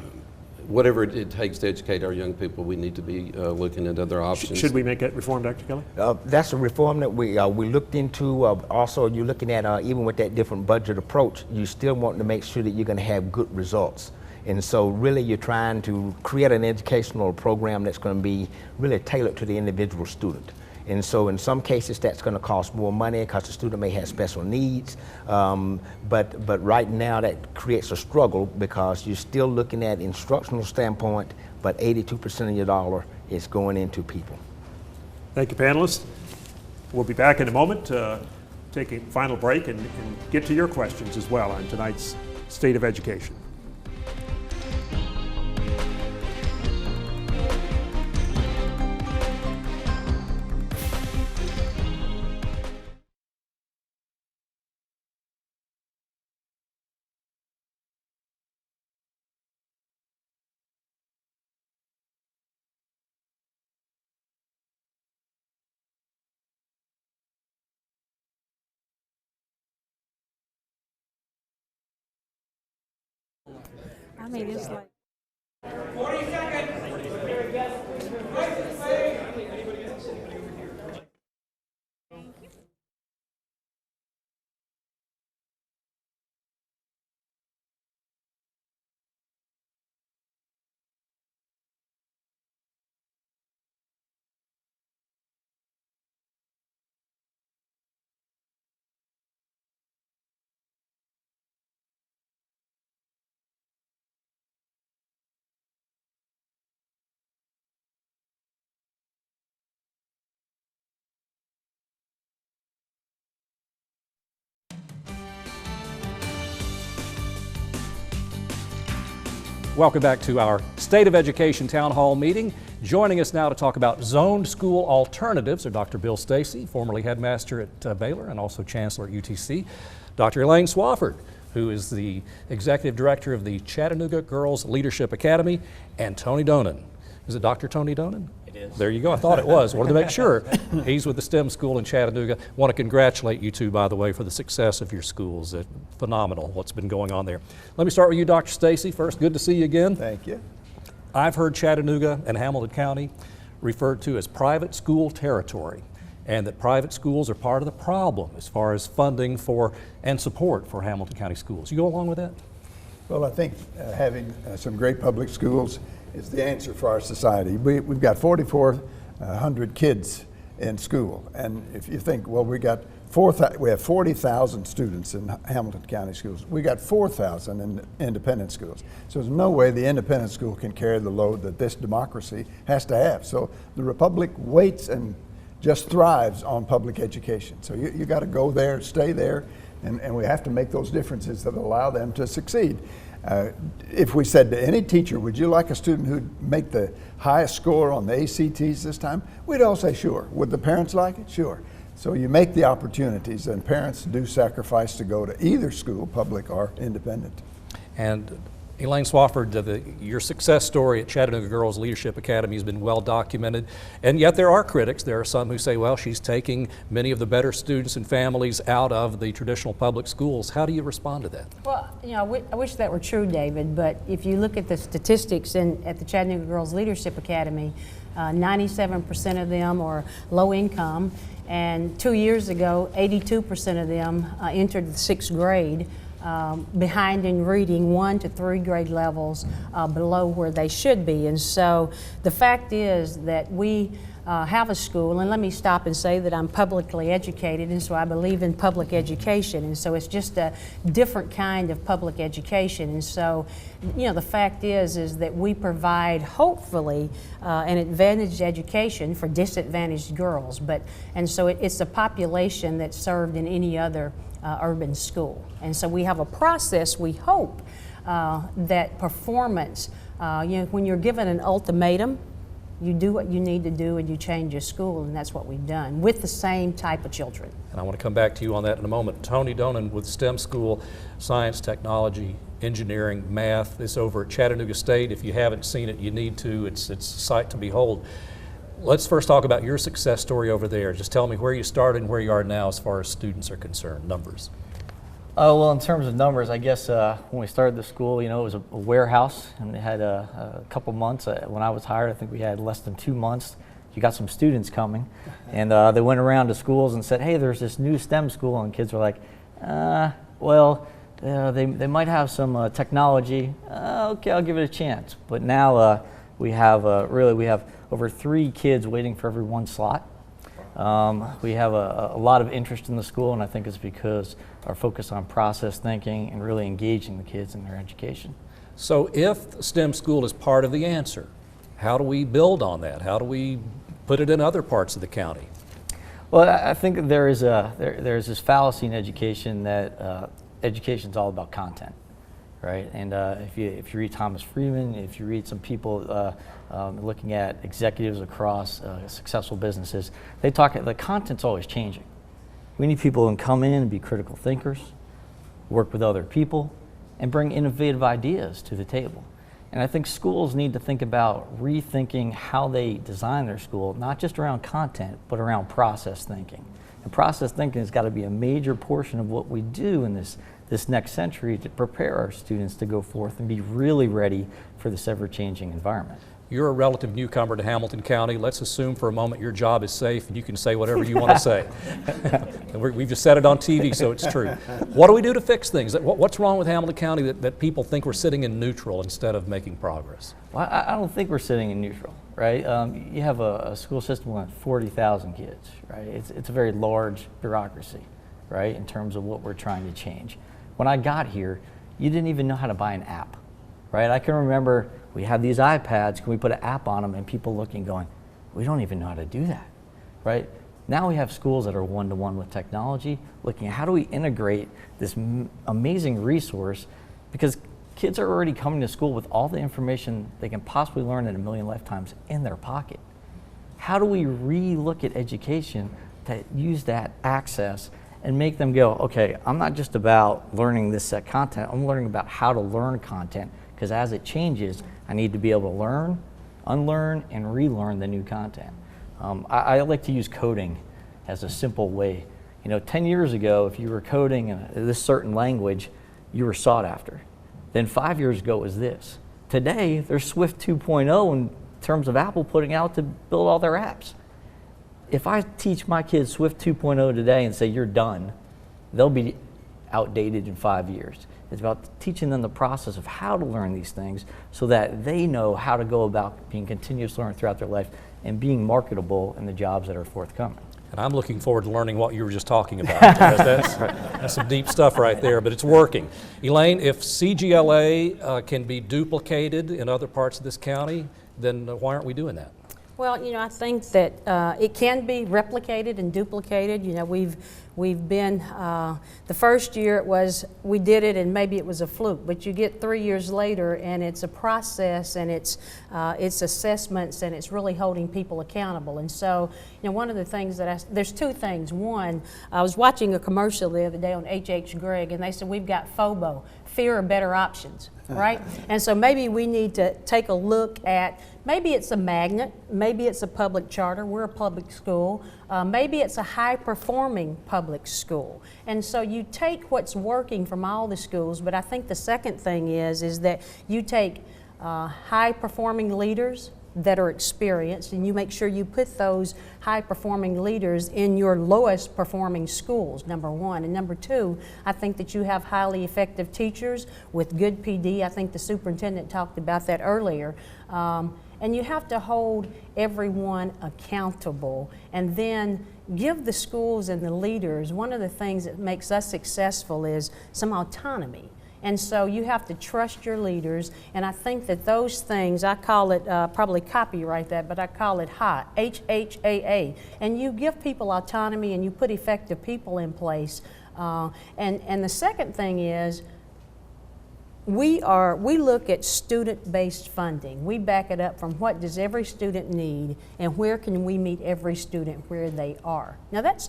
whatever it takes to educate our young people, we need to be looking at other options. Should we make that reform, Dr. Kelly? That's a reform that we looked into. Also, you're looking at, even with that different budget approach, you still want to make sure that you're going to have good results. And so really you're trying to create an educational program that's going to be really tailored to the individual student. And so in some cases that's going to cost more money because the student may have special needs, but right now that creates a struggle because you're still looking at instructional standpoint, but 82% of your dollar is going into people. Thank you, panelists. We'll be back in a moment to take a final break and get to your questions as well on tonight's State of Education. I mean, it's like 40 seconds. Welcome back to our State of Education Town Hall meeting. Joining us now to talk about zoned school alternatives are Dr. Bill Stacy, formerly headmaster at Baylor and also chancellor at UTC, Dr. Elaine Swafford, who is the executive director of the Chattanooga Girls Leadership Academy, and Tony Donan. Is it Dr. Tony Donan? It is. There you go. I thought it was. Wanted to make sure. He's with the STEM school in Chattanooga. Want to congratulate you two, by the way, for the success of your schools. It's phenomenal what's been going on there. Let me start with you, Dr. Stacy. First, good to see you again. Thank you. I've heard Chattanooga and Hamilton County referred to as private school territory, and that private schools are part of the problem as far as funding for and support for Hamilton County schools. You go along with that? Well, I think having some great public schools is the answer for our society. We've got 4,400 kids in school, and if you think, well, we have 40,000 students in Hamilton County schools. We got 4,000 in independent schools. So there's no way the independent school can carry the load that this democracy has to have. So the Republic waits and just thrives on public education. So you got to go there, stay there, and we have to make those differences that allow them to succeed. If we said to any teacher, would you like a student who'd make the highest score on the ACTs this time? We'd all say sure. Would the parents like it? Sure. So you make the opportunities, and parents do sacrifice to go to either school, public or independent. And Elaine Swafford, your success story at Chattanooga Girls Leadership Academy has been well documented, and yet there are critics. There are some who say, well, she's taking many of the better students and families out of the traditional public schools. How do you respond to that? Well, you know, I wish that were true, David, but if you look at the statistics at the Chattanooga Girls Leadership Academy, 97% of them are low income, and 2 years ago, 82% of them entered the 6th grade. Behind in reading 1 to 3 grade levels below where they should be. And so the fact is that we have a school, and let me stop and say that I'm publicly educated, and so I believe in public education, and so it's just a different kind of public education. And so, you know, the fact is that we provide, hopefully, an advantaged education for disadvantaged girls, and so it's a population that's served in any other urban school. And so we have a process, we hope, that performance, you know, when you're given an ultimatum, you do what you need to do and you change your school, and that's what we've done with the same type of children. And I want to come back to you on that in a moment. Tony Donan with STEM School, Science, Technology, Engineering, Math. It's over at Chattanooga State. If you haven't seen it, you need to. It's a sight to behold. Let's first talk about your success story over there. Just tell me where you started and where you are now as far as students are concerned, numbers. Oh, well, in terms of numbers, I guess when we started the school, you know, it was a warehouse, and it had a couple months. When I was hired, I think we had less than 2 months. You got some students coming, and they went around to schools and said, hey, there's this new STEM school, and kids were like, well, they might have some technology. Okay, I'll give it a chance. But now we have over 3 kids waiting for every 1 slot. We have a lot of interest in the school, and I think it's because our focus on process thinking and really engaging the kids in their education. So if the STEM school is part of the answer, how do we build on that? How do we put it in other parts of the county? Well, I think there's this fallacy in education that education is all about content, right? And if you read Thomas Friedman, if you read some people looking at executives across successful businesses, they talk, the content's always changing. We need people who can come in and be critical thinkers, work with other people, and bring innovative ideas to the table. And I think schools need to think about rethinking how they design their school, not just around content, but around process thinking. And process thinking has got to be a major portion of what we do in this next century to prepare our students to go forth and be really ready for this ever-changing environment. You're a relative newcomer to Hamilton County. Let's assume for a moment your job is safe and you can say whatever you want to say. We've just said it on TV, so it's true. What do we do to fix things? What's wrong with Hamilton County that people think we're sitting in neutral instead of making progress? Well, I don't think we're sitting in neutral, right? You have a school system with 40,000 kids, right? It's a very large bureaucracy, right, in terms of what we're trying to change. When I got here, you didn't even know how to buy an app, right? I can remember we had these iPads, can we put an app on them, and people looking going, we don't even know how to do that, right? Now we have schools that are one-to-one with technology, looking at how do we integrate this amazing resource, because kids are already coming to school with all the information they can possibly learn in a million lifetimes in their pocket. How do we re-look at education to use that access and make them go, okay, I'm not just about learning this set content, I'm learning about how to learn content, because as it changes, I need to be able to learn, unlearn, and relearn the new content. I like to use coding as a simple way. You know, 10 years ago, if you were coding in this certain language, you were sought after. Then 5 years ago it was this. Today, there's Swift 2.0 in terms of Apple putting out to build all their apps. If I teach my kids Swift 2.0 today and say you're done, they'll be outdated in 5 years. It's about teaching them the process of how to learn these things so that they know how to go about being continuous learner throughout their life and being marketable in the jobs that are forthcoming. And I'm looking forward to learning what you were just talking about. That's some deep stuff right there, but it's working. Elaine, if CGLA can be duplicated in other parts of this county, then why aren't we doing that? Well, you know, I think that it can be replicated and duplicated. You know, we've been, the first year it was, we did it and maybe it was a fluke, but you get 3 years later and it's a process and it's assessments and it's really holding people accountable. And so, you know, one of the things that there's 2 things. One, I was watching a commercial the other day on H.H. Gregg and they said we've got FOBO, fear of better options, right? And so maybe we need to take a look at, maybe it's a magnet, maybe it's a public charter, we're a public school, maybe it's a high-performing public school. And so you take what's working from all the schools, but I think the second thing is that you take high-performing leaders that are experienced and you make sure you put those high-performing leaders in your lowest performing schools, number one. And number two, I think that you have highly effective teachers with good PD. I think the superintendent talked about that earlier. And you have to hold everyone accountable and then give the schools and the leaders, one of the things that makes us successful is some autonomy. And so you have to trust your leaders, and I think that those things, I call it, probably copyright that, but I call it HAA, H-H-A-A. And you give people autonomy and you put effective people in place. And the second thing is, we look at student-based funding. We back it up from what does every student need and where can we meet every student where they are. Now that's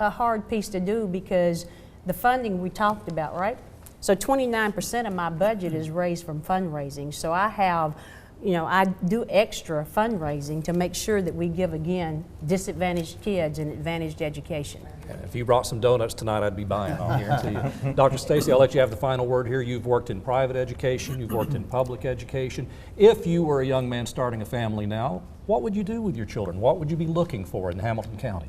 a hard piece to do because the funding we talked about, right? So 29% of my budget is raised from fundraising. So I have you know, I do extra fundraising to make sure that we give, again, disadvantaged kids an advantaged education. If you brought some donuts tonight, I'd be buying them, I'll guarantee you. Dr. Stacy, I'll let you have the final word here. You've worked in private education, you've worked in public education. If you were a young man starting a family now, what would you do with your children? What would you be looking for in Hamilton County?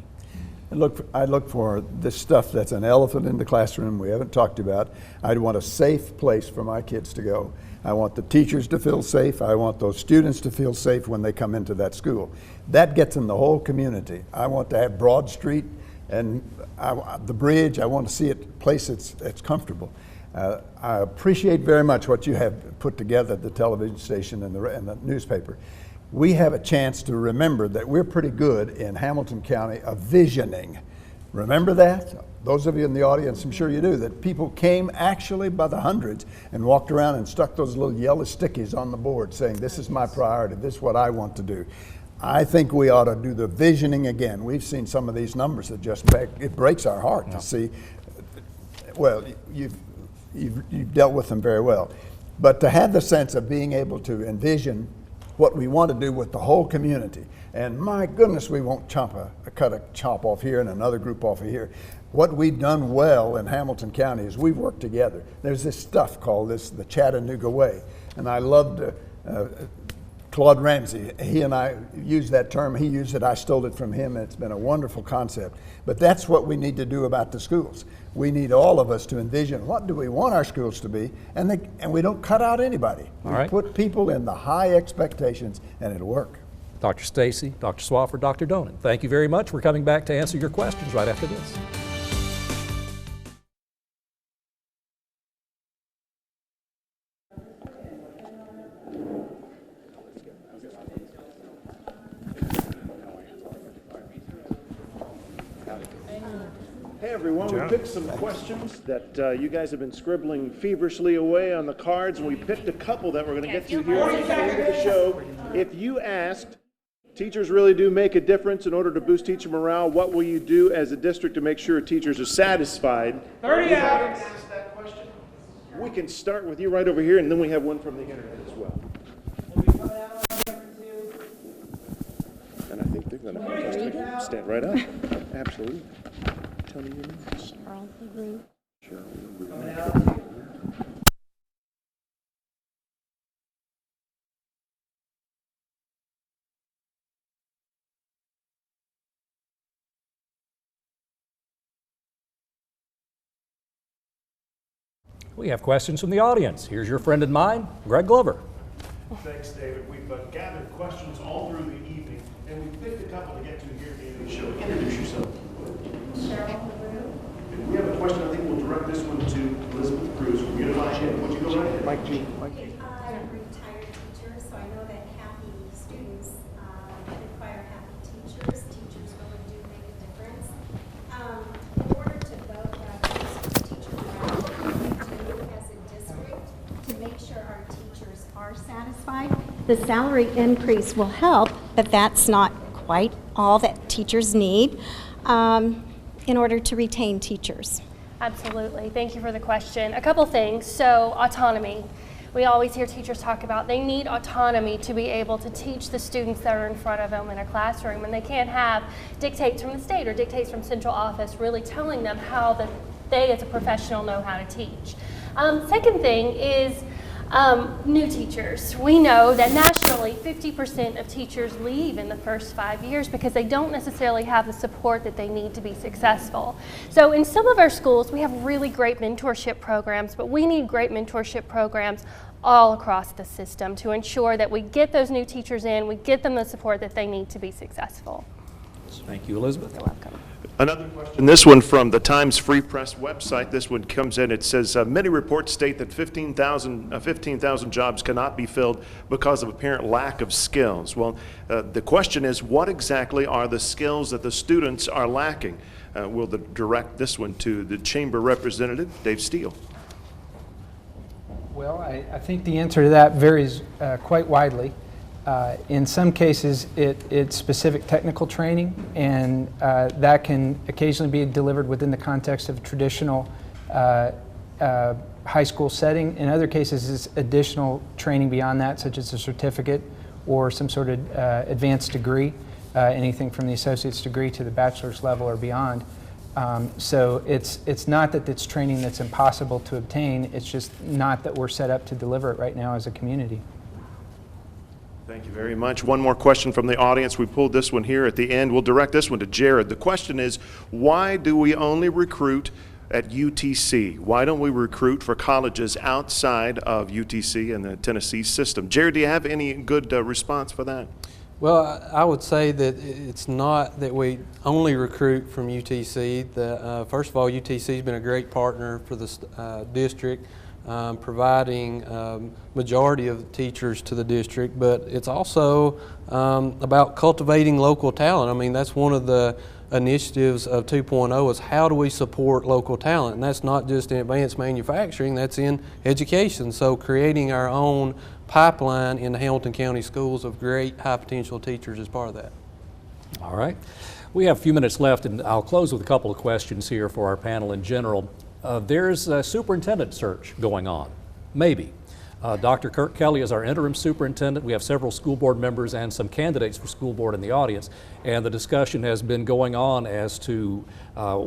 I look for this stuff that's an elephant in the classroom we haven't talked about. I'd want a safe place for my kids to go. I want the teachers to feel safe. I want those students to feel safe when they come into that school. That gets in the whole community. I want to have Broad Street and the bridge. I want to see it a place that's comfortable. I appreciate very much what you have put together at the television station and the newspaper. We have a chance to remember that we're pretty good in Hamilton County of visioning. Remember that? Those of you in the audience, I'm sure you do, that people came actually by the hundreds and walked around and stuck those little yellow stickies on the board saying, this is my priority, this is what I want to do. I think we ought to do the visioning again. We've seen some of these numbers that just it breaks our heart to see. Well, you've dealt with them very well. But to have the sense of being able to envision what we want to do with the whole community. And my goodness, we won't cut a chop off here and another group off of here. What we've done well in Hamilton County is we've worked together. There's this stuff called the Chattanooga Way. And I loved Claude Ramsey. He and I used that term. He used it. I stole it from him. It's been a wonderful concept. But that's what we need to do about the schools. We need all of us to envision what do we want our schools to be, and we don't cut out anybody. We put people in the high expectations, and it'll work. Dr. Stacy, Dr. Swafford, Dr. Donen, thank you very much. We're coming back to answer your questions right after this. Hey everyone, we picked some questions that you guys have been scribbling feverishly away on the cards, and we picked a couple that we're going to get to here at the end of the show. If you asked, teachers really do make a difference in order to boost teacher morale, what will you do as a district to make sure teachers are satisfied? 30 hours. Ask that question. We can start with you right over here, and then we have one from the internet as well. And I think they're going to stand right up. Absolutely. Tell me your name. Cheryl. We have questions from the audience. Here's your friend and mine, Greg Glover. Thanks, David. We've gathered questions all through the evening, and we picked a couple to get to here at the end of the show. Introduce yourself. Cheryl. If we have a question, I think we'll direct this one to Elizabeth Cruz. We'll get it on in. Would you go right ahead? Mike G. I'm a retired teacher, so I know that happy students require happy teachers. Teachers really do make a difference. In order to vote teacher morale, what we do as a district to make sure our teachers are satisfied, the salary increase will help, but that's not quite all that teachers need in order to retain teachers. Absolutely. Thank you for the question. A couple things. So, autonomy. We always hear teachers talk about they need autonomy to be able to teach the students that are in front of them in a classroom, and they can't have dictates from the state or dictates from central office really telling them how they as a professional know how to teach. Second thing is new teachers. We know that nationally 50% of teachers leave in the first 5 years because they don't necessarily have the support that they need to be successful. So in some of our schools we have really great mentorship programs, but we need great mentorship programs all across the system to ensure that we get those new teachers in, we get them the support that they need to be successful. Thank you, Elizabeth. You're welcome. Another question, this one from the Times Free Press website. This one comes in, it says, many reports state that 15,000 jobs cannot be filled because of apparent lack of skills. Well, the question is, what exactly are the skills that the students are lacking? We'll direct this one to the Chamber Representative, Dave Steele. Well, I think the answer to that varies quite widely. In some cases, it's specific technical training, and that can occasionally be delivered within the context of traditional high school setting. In other cases, it's additional training beyond that, such as a certificate or some sort of advanced degree, anything from the associate's degree to the bachelor's level or beyond. So it's not that it's training that's impossible to obtain, it's just not that we're set up to deliver it right now as a community. Thank you very much. One more question from the audience. We pulled this one here at the end. We'll direct this one to Jared. The question is, why do we only recruit at UTC? Why don't we recruit for colleges outside of UTC and the Tennessee system? Jared, do you have any good response for that? Well, I would say that it's not that we only recruit from UTC. First of all, UTC has been a great partner for the district, providing majority of the teachers to the district, but it's also about cultivating local talent. I mean, that's one of the initiatives of 2.0 is how do we support local talent, and that's not just in advanced manufacturing, that's in education. So creating our own pipeline in the Hamilton County schools of great high potential teachers is part of that. All right. We have a few minutes left, and I'll close with a couple of questions here for our panel in general. There's a superintendent search going on, maybe. Dr. Kirk Kelly is our interim superintendent. We have several school board members and some candidates for school board in the audience, and the discussion has been going on as to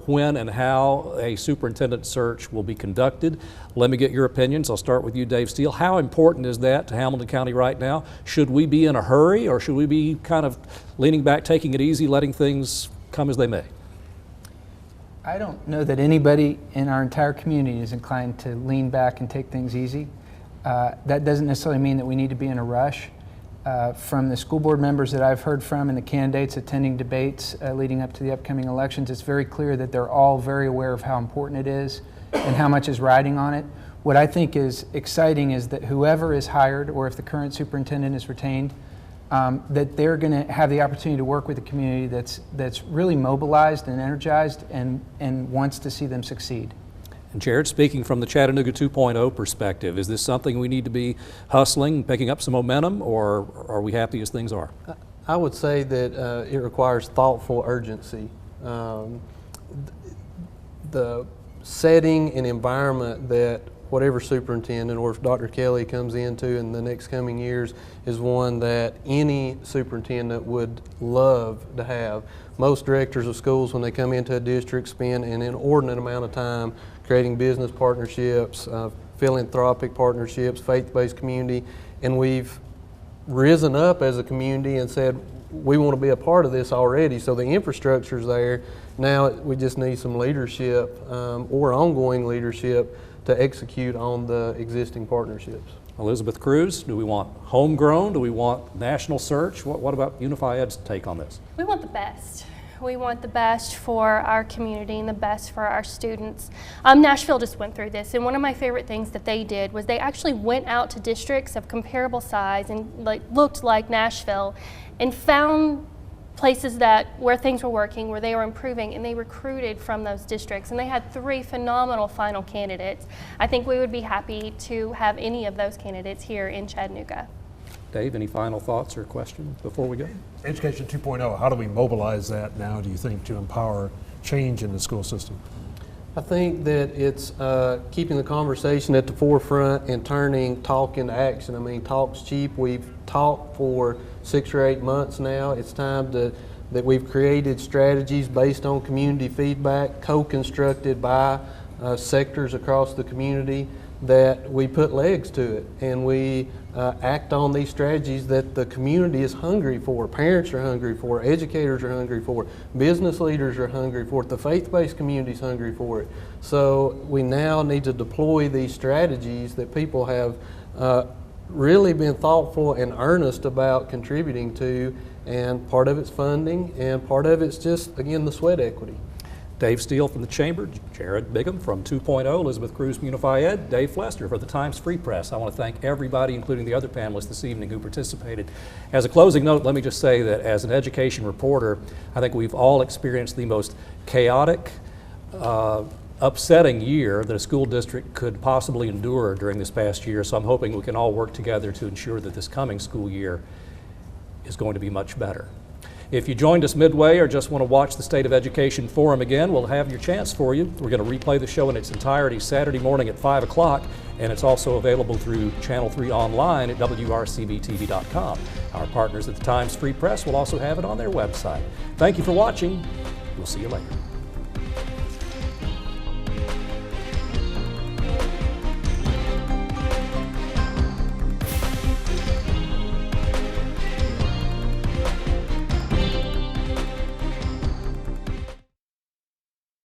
when and how a superintendent search will be conducted. Let me get your opinions. I'll start with you, Dave Steele. How important is that to Hamilton County right now? Should we be in a hurry, or should we be kind of leaning back, taking it easy, letting things come as they may? I don't know that anybody in our entire community is inclined to lean back and take things easy. That doesn't necessarily mean that we need to be in a rush. From the school board members that I've heard from and the candidates attending debates leading up to the upcoming elections, it's very clear that they're all very aware of how important it is and how much is riding on it. What I think is exciting is that whoever is hired, or if the current superintendent is retained, that they're going to have the opportunity to work with a community that's really mobilized and energized and wants to see them succeed. And Jared, speaking from the Chattanooga 2.0 perspective, is this something we need to be hustling, picking up some momentum, or are we happy as things are? I would say that it requires thoughtful urgency. The setting and environment that whatever superintendent, or if Dr. Kelly comes into in the next coming years, is one that any superintendent would love to have. Most directors of schools, when they come into a district, spend an inordinate amount of time creating business partnerships, philanthropic partnerships, faith-based community, and we've risen up as a community and said, we want to be a part of this already, so the infrastructure's there. Now we just need some leadership or ongoing leadership to execute on the existing partnerships. Elizabeth Cruz, do we want homegrown? Do we want national search? What about Unify Ed's take on this? We want the best. We want the best for our community and the best for our students. Nashville just went through this, and one of my favorite things that they did was they actually went out to districts of comparable size and looked like Nashville and found places where things were working, where they were improving, and they recruited from those districts. And they had 3 phenomenal final candidates. I think we would be happy to have any of those candidates here in Chattanooga. Dave, any final thoughts or questions before we go? Education 2.0, how do we mobilize that now, do you think, to empower change in the school system? I think that it's keeping the conversation at the forefront and turning talk into action. I mean, talk's cheap. We've talked for 6 or 8 months now. It's time that we've created strategies based on community feedback, co-constructed by sectors across the community, that we put legs to it and we act on these strategies that the community is hungry for, parents are hungry for, educators are hungry for, business leaders are hungry for it, the faith-based community is hungry for it. So we now need to deploy these strategies that people have really been thoughtful and earnest about contributing to, and part of it's funding and part of it's just, again, the sweat equity. Dave Steele from the Chamber, Jared Bigham from 2.0, Elizabeth Cruz from Unify Ed, Dave Flester for the Times Free Press. I want to thank everybody, including the other panelists this evening who participated. As a closing note, let me just say that as an education reporter, I think we've all experienced the most chaotic, upsetting year that a school district could possibly endure during this past year. So I'm hoping we can all work together to ensure that this coming school year is going to be much better. If you joined us midway or just want to watch the State of Education Forum again, we'll have your chance for you. We're going to replay the show in its entirety Saturday morning at 5 o'clock, and it's also available through Channel 3 online at WRCB-TV.com. Our partners at the Times Free Press will also have it on their website. Thank you for watching. We'll see you later.